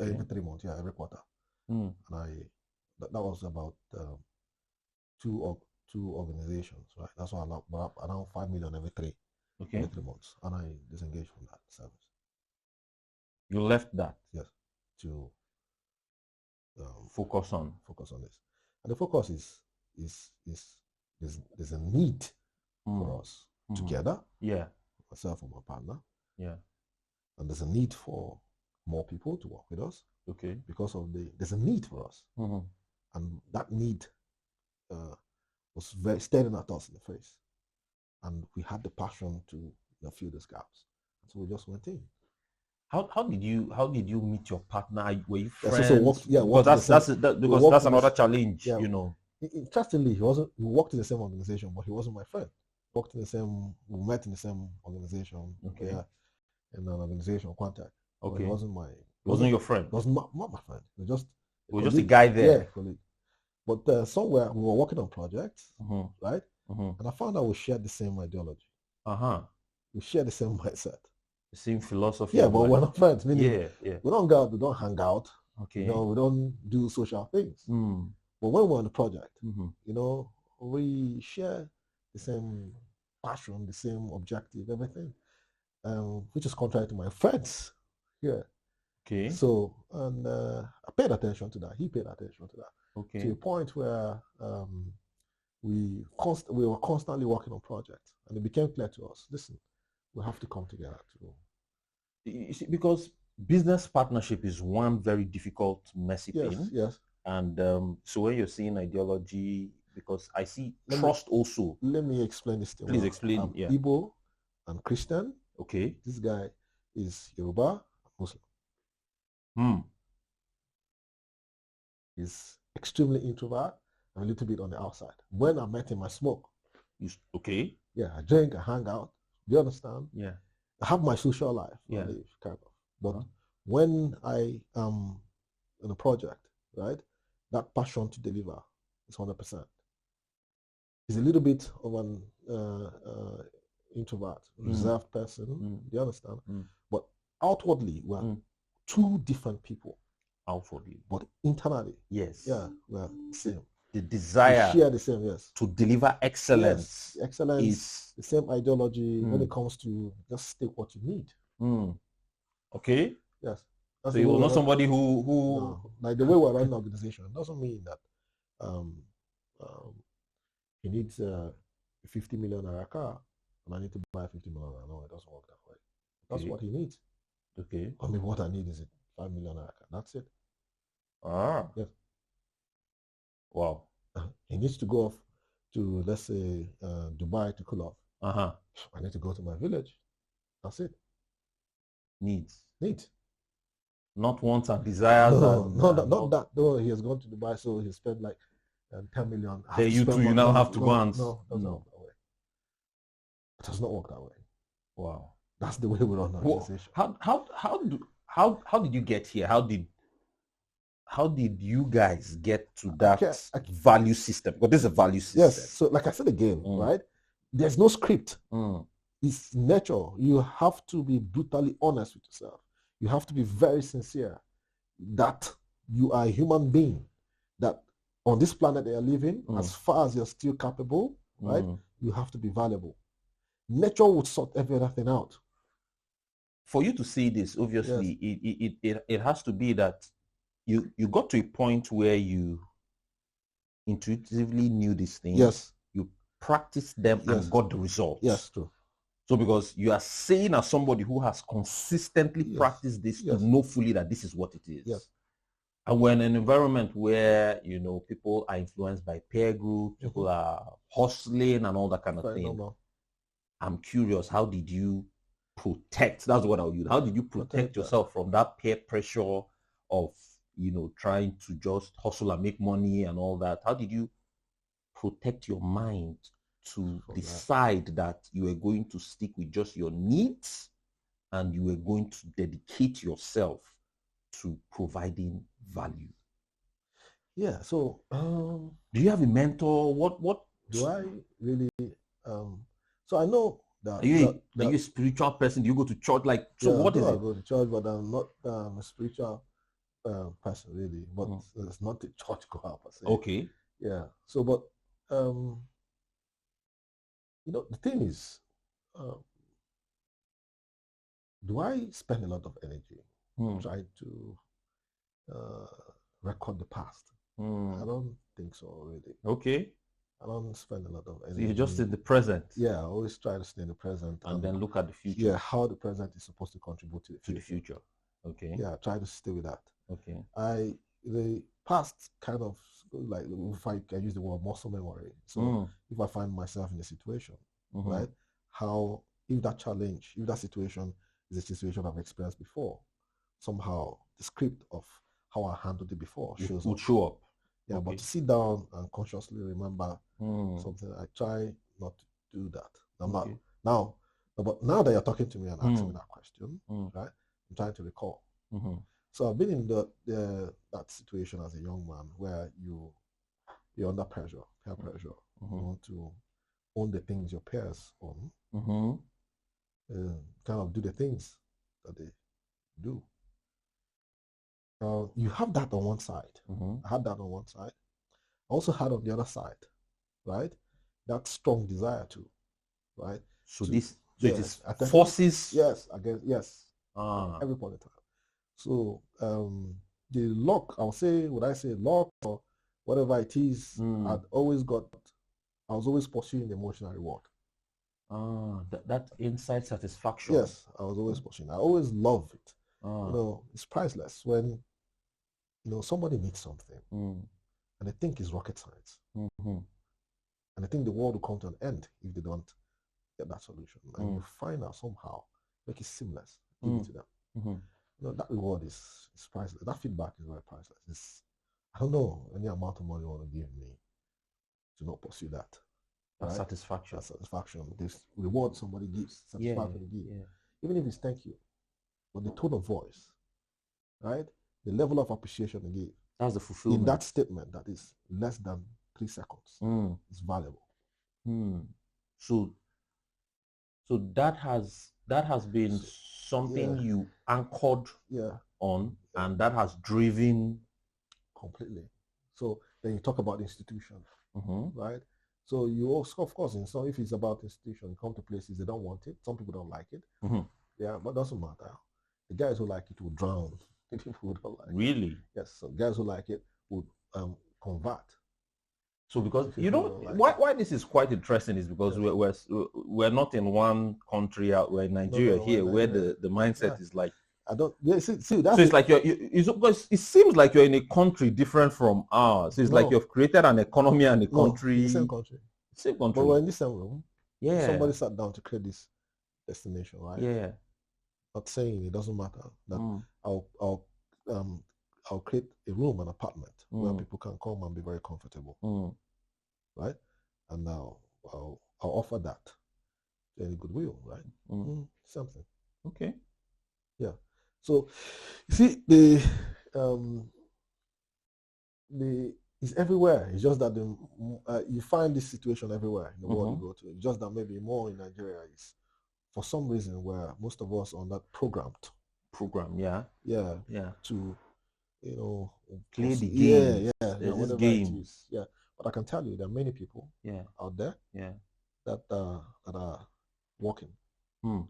every 3 months, every quarter. And that was about two organizations, right? That's why around 5 million every 3 months, and I disengaged from that service. You left that? Yes, to focus on this, and the focus is there's a need for us together. Yeah, myself and my partner. Yeah, and there's a need for more people to work with us. Okay, because of there's a need for us, and that need was very staring at us in the face, and we had the passion to fill those gaps. So we just went in. How did you meet your partner? Were you Yeah, friends? so worked, yeah, Because worked in the same, because that's another challenge, yeah. you know. Interestingly, we worked in the same organization, but he wasn't my friend. We met in the same organization. Okay. Yeah, in an organization contact. But Okay. He wasn't your friend. Was not my friend. He was just a guy there. Yeah, colleague. But somewhere we were working on projects, right? And I found out we shared the same ideology. We share the same mindset. The same philosophy. Yeah, but we're not friends. Meaning, we don't go out, we don't hang out. Okay. We don't do social things. But when we're on the project, we share the same passion, the same objective, everything, which is contrary to my friends. Yeah. Okay. So, and I paid attention to that. He paid attention to that. Okay. To a point where we were constantly working on projects, and it became clear to us, listen, we have to come together to. You see, because business partnership is one very difficult, messy thing. Yes. And so when you're seeing ideology, because I see trust also. Let me explain this thing. Please explain. I'm Igbo and Christian. Okay. This guy is Yoruba, Muslim. He's extremely introvert and a little bit on the outside. When I met him, I smoke. Okay. Yeah, I drink, I hang out. Do you understand? Yeah. I have my social life. Yeah. Kind of. But when I am in a project, right, that passion to deliver is 100%. He's a little bit of an introvert, reserved person. Do you understand? But outwardly, we're two different people. Outwardly. But internally, yes. Yeah, we're the same. The desire we share the same, yes. To deliver excellence. Yes. Excellence is the same ideology when it comes to just take what you need. Okay. Yes. So you were not somebody who no. Like the way we run an organization doesn't mean that he needs a 50 million naira car and I need to buy 50 million naira. No, it doesn't work that way. That's what he needs. Okay. I mean, what I need is a 5 million naira car. That's it. Yes. Wow. He needs to go off to, let's say, Dubai to cool off. I need to go to my village. That's it. Needs. Not wants and desires. Not that. No, he has gone to Dubai, so he spent like 10 million. Then you now have to go and... No, it doesn't work that way. It does not work that way. Wow. That's the way we run our organization. How did you get here? How did you guys get to that value system? Because this is a value system. Yes. So like I said again, right? There's no script. It's nature. You have to be brutally honest with yourself. You have to be very sincere that you are a human being, that on this planet that you're living, as far as you're still capable, right, you have to be valuable. Nature would sort everything out. For you to see this, obviously, it has to be that you got to a point where you intuitively knew these things. Yes. You practiced them and got the results. Yes, true. So because you are saying as somebody who has consistently practiced this to know fully that this is what it is. Yes. And we're in an environment where, people are influenced by peer group, people are hustling and all that kind of thing. Normal. I'm curious, how did you protect, that's what I would use, how did you protect yourself from that peer pressure of, trying to just hustle and make money and all that? How did you protect your mind to decide that you were going to stick with just your needs and you were going to dedicate yourself to providing value? Yeah. So, do you have a mentor? What do I really? So I know that. Are you a spiritual person? Do you go to church? What is it? I go to church, but I'm not a spiritual person really. But it's not a church goer per se. Okay. Yeah. So, but the thing is, do I spend a lot of energy trying to record the past? I don't think so, really. Okay. I don't spend a lot of energy. So you're just in the present. Yeah, I always try to stay in the present. And then look at the future. Yeah, how the present is supposed to contribute to the future. Okay. Yeah, try to stay with that. Okay. The past kind of, like, if I can use the word, muscle memory. So if I find myself in a situation, right, if that situation is a situation I've experienced before. Somehow the script of how I handled it before would show up. Yeah, Okay. but to sit down and consciously remember something, I try not to do that. I'm not now, but now that you're talking to me and asking me that question, right? I'm trying to recall. So I've been in that situation as a young man where you're under pressure, peer pressure. You want to own the things your peers own, kind of do the things that they do. You have that on one side. I had that on one side. I also had on the other side, right? That strong desire to, right? So it is forces. Yes, I guess, yes. Every point in time. So the luck, would I say luck or whatever it is, I was always pursuing emotional reward. That inside satisfaction. Yes, I was always pursuing. I always love it. It's priceless when somebody needs something and they think it's rocket science. And they think the world will come to an end if they don't get that solution. And you find out somehow, make it seamless, give it to them. That reward is priceless. That feedback is very priceless. I don't know any amount of money you want to give me to not pursue that. Right? Satisfaction. That satisfaction. This reward somebody gives, satisfaction they give. Yeah. Even if it's thank you, but the tone of voice, right? The level of appreciation they give. That's the fulfillment. In that statement that is less than 3 seconds. It's valuable. So that has been something you anchored on, and that has driven completely. So then you talk about the institution, right? So you also, of course, if it's about institution, you come to places they don't want it. Some people don't like it. Yeah, but it doesn't matter. The guys who like it will drown. The people who don't like it. Really? Yes. So guys who like it would convert. So because why this is quite interesting is because we're not in one country out we're in Nigeria where the mindset is like I don't see that's so it's like because it seems like you're in a country different from ours. So it's like you've created an economy and a country. The same country. Same country. But we're in the same room. Yeah. Somebody sat down to create this destination, right? Yeah. Not saying it doesn't matter that I'll create a room, an apartment where people can come and be very comfortable, right? And now I'll offer that to any goodwill, right? Something. Okay. Yeah. So you see it's everywhere. It's just that you find this situation everywhere in the world you go to. It's just that maybe more in Nigeria is for some reason where most of us are not programmed. To play the game. Whatever game. it is. Yeah. But I can tell you there are many people out there that are working. And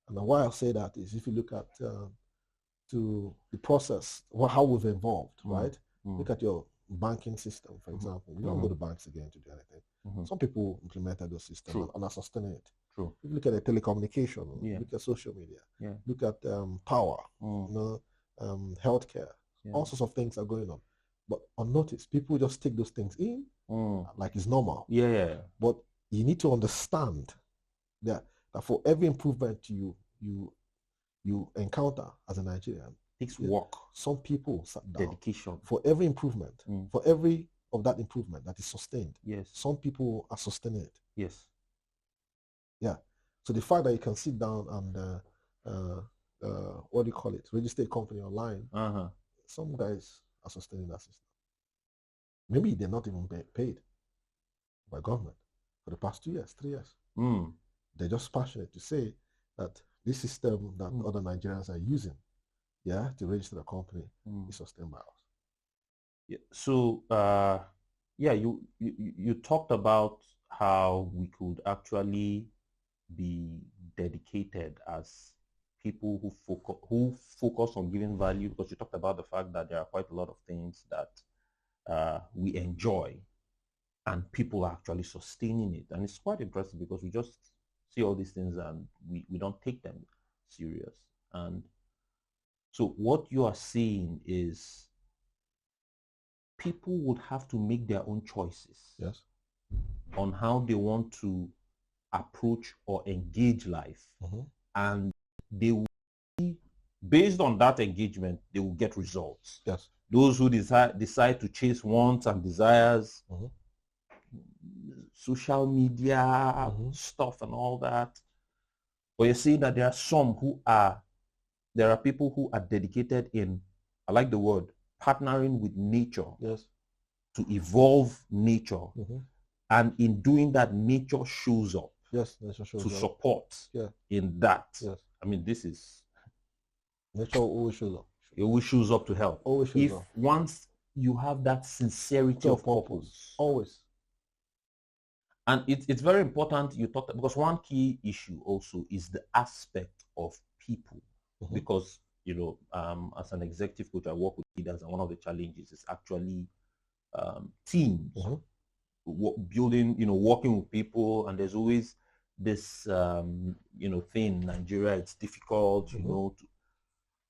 why I say that is if you look at to the process, how we've evolved, right? Look at your banking system, for example. You don't go to banks again to do anything. Some people implemented those systems and are sustaining it. True. If you look at the telecommunication, look at social media, look at power, healthcare, all sorts of things are going on. But unnoticed, people just take those things in like it's normal. Yeah. But you need to understand that for every improvement you encounter as a Nigerian, takes work. Some people sat down. Dedication. For every improvement, for every of that improvement that is sustained. Yes. Some people are sustaining it. Yes. Yeah. So the fact that you can sit down and what do you call it? Register a company online. Some guys are sustaining that system. Maybe they're not even paid by government for the past 2 years, 3 years. They're just passionate to say that this system that other Nigerians are using, to register a company is sustained by us. Yeah. So, you talked about how we could actually be dedicated as people who focus on giving value, because you talked about the fact that there are quite a lot of things that we enjoy and people are actually sustaining it. And it's quite impressive because we just see all these things and we don't take them serious. And so what you are seeing is people would have to make their own choices on how they want to approach or engage life. And they will Based on that engagement, they will get results. Yes. Those who decide to chase wants and desires, social media stuff and all that. But you're seeing that there are people who are dedicated in, I like the word, partnering with nature. Yes. To evolve nature. And in doing that, nature shows up. Yes, nature shows to up. Support in that. Yes. I mean, this is... Nature always shows up. It always shows up to help. Always shows up. Once you have that sincerity of purpose. Always. And it's very important you talked, because one key issue also is the aspect of people. Because, as an executive coach, I work with leaders, and one of the challenges is actually teams. Building, working with people, and there's always this, thing in Nigeria, it's difficult,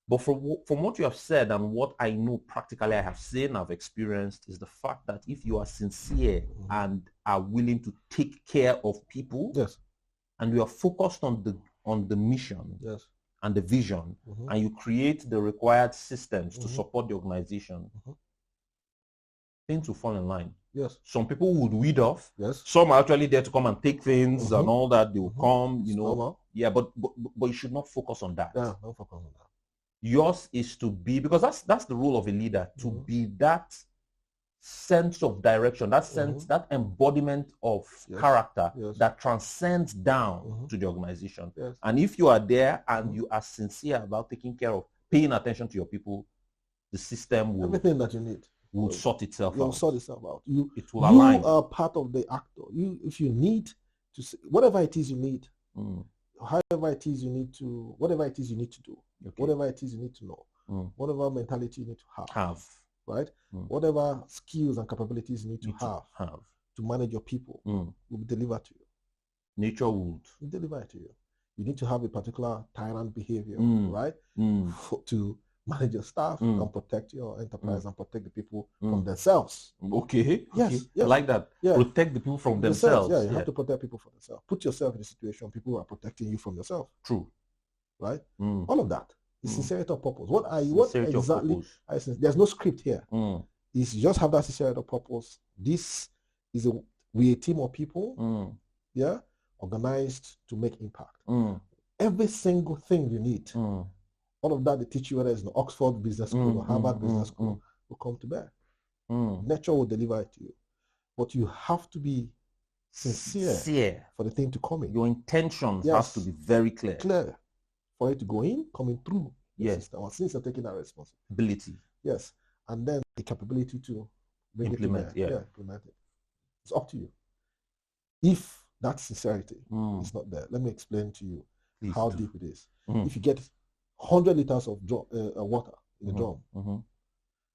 but from what you have said and what I know practically I have seen, I've experienced, is the fact that if you are sincere and are willing to take care of people, yes, and you are focused on the mission, yes, and the vision, and you create the required systems to support the organization, things will fall in line. Yes. Some people would weed off. Yes. Some are actually there to come and take things and all that. They will come, Yeah, but you should not focus on that. Yeah, don't focus on that. Yours is to be, because that's the role of a leader, to be that sense of direction, that sense, that embodiment of character that transcends down to the organization. Yes. And if you are there and you are sincere about taking care of, paying attention to your people, the system will... Everything that you need will sort itself out. Will sort itself out. It will align. You are part of the actor. If you need to, whatever it is you need, however it is you need to, whatever it is you need to do, whatever it is you need to know, whatever mentality you need to have, right? Whatever skills and capabilities you need to have to manage your people will be delivered to you. Nature would deliver it to you. You need to have a particular tyrant behavior, right? To manage your staff and protect your enterprise and protect the people from themselves. Okay. Yes. I like that. Yeah. Protect the people from themselves. Yeah, you have to protect people from themselves. Put yourself in a situation people are protecting you from yourself. True. Right? All of that is sincerity of purpose. What exactly? There's no script here. Is you just have that sincerity of purpose. This is we a team of people, organized to make impact. Every single thing you need. All of that they teach you, whether it's the Oxford Business School or Harvard Business School, will come to bear. Nature will deliver it to you. But you have to be sincere for the thing to come in. Your intentions has to be very clear. Clear. For it to go in, coming through. Yes. Since you're taking that responsibility. Yes. And then the capability to bring implement it to bear. Implement it. It's up to you. If that sincerity is not there, let me explain to you how deep it is. If you get 100 liters of water in a drum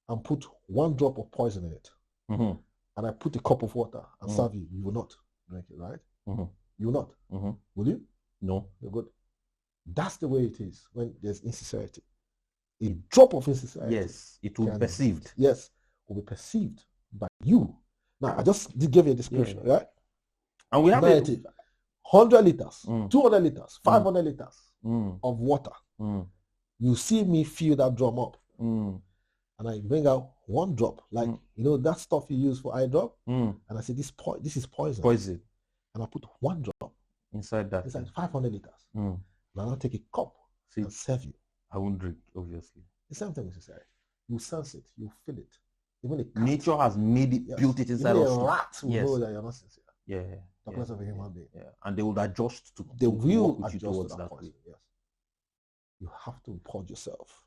and put 1 drop of poison in it, and I put a cup of water and serve you, you will not drink it, right? You will not. Will you? No. You're good. That's the way it is when there's insincerity. A drop of insincerity. Yes, it will be perceived. Yes, will be perceived by you. Now, I just gave you a description, right? And we have 100 liters, 200 liters, 500 liters of water. You see me fill that drum up, and I bring out 1 drop, like that stuff you use for eye drop, and I say this is poison. And I put 1 drop inside 500 liters. And I'll take a cup and serve you. I won't drink, obviously. The same thing with society. You sense it, you feel it. Even nature has made it, built it inside us. A rat will know that you're not sincere. Talk less of a human being. And they will adjust to. They will adjust to that point. Yes. You have to purge yourself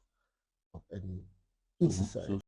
of any insincerity.